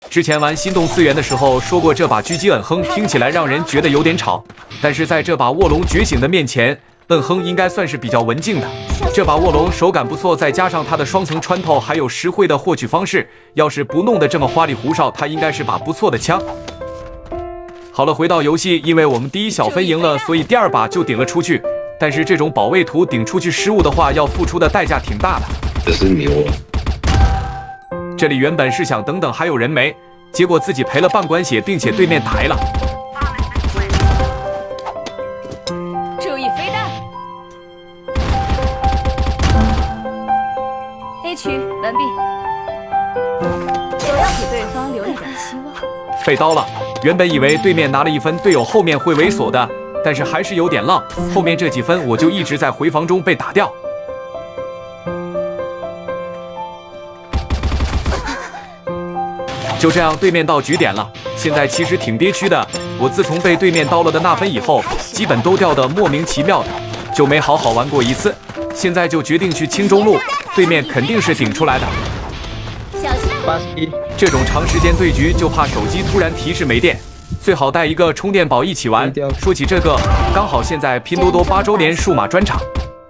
之前玩心动次元的时候说过，这把狙击摁哼听起来让人觉得有点吵，但是在这把卧龙觉醒的面前，摁哼应该算是比较文静的。这把卧龙手感不错，再加上它的双层穿透还有实惠的获取方式，要是不弄得这么花里胡哨，它应该是把不错的枪。好了，回到游戏，因为我们第一小分赢了，所以第二把就顶了出去。但是这种保卫图顶出去失误的话，要付出的代价挺大的。这是牛啊！这里原本是想等等还有人没，结果自己赔了半管血，并且对面抬了。注意飞弹 ！A 区完毕。我要给对方留一点希望。被刀了，原本以为对面拿了1分，队友后面会猥琐的，但是还是有点浪。后面这几分我就一直在回防中被打掉。就这样，对面到局点了。现在其实挺憋屈的。我自从被对面刀了的那分以后，基本都掉的莫名其妙的，就没好好玩过一次。现在就决定去清中路，对面肯定是顶出来的。这种长时间对局，就怕手机突然提示没电，最好带一个充电宝一起玩。说起这个，刚好现在拼多多8周年数码专场。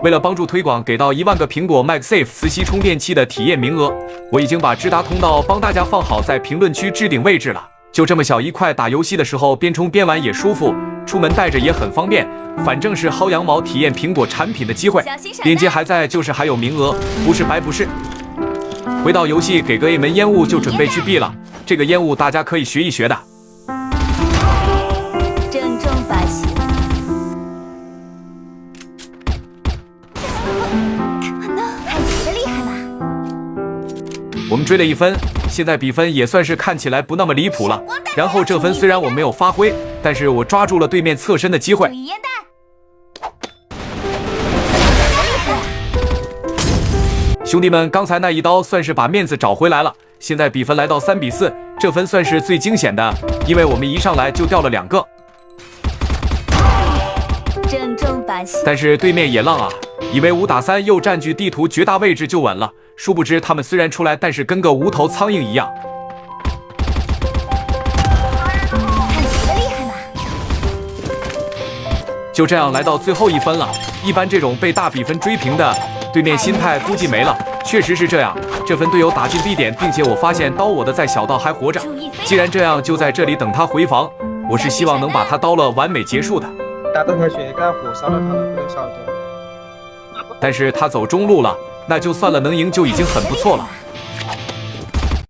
为了帮助推广，给到1万个苹果 MagSafe 磁吸充电器的体验名额，我已经把直达通道帮大家放好在评论区置顶位置了。就这么小一块，打游戏的时候边充边玩也舒服，出门带着也很方便。反正是薅羊毛体验苹果产品的机会，链接还在，就是还有名额，不是白不是。回到游戏，给个一门烟雾就准备去 B 了。这个烟雾大家可以学一学的。正中靶心。我们追了1分，现在比分也算是看起来不那么离谱了。然后这分虽然我没有发挥，但是我抓住了对面侧身的机会。兄弟们，刚才那一刀算是把面子找回来了。现在比分来到3比4，这分算是最惊险的，因为我们一上来就掉了2个。正中靶心。但是对面也浪啊，以为5打3又占据地图绝大位置就稳了。殊不知他们虽然出来，但是跟个无头苍蝇一样。看谁的厉害嘛！就这样来到最后1分了。一般这种被大比分追平的，对面心态估计没了。确实是这样，这分队友打进 B 点，并且我发现刀我的在小道还活着。既然这样，就在这里等他回防。我是希望能把他刀了完美结束的。打到他血干火烧了他了，不能烧掉。但是他走中路了。那就算了，能赢就已经很不错了。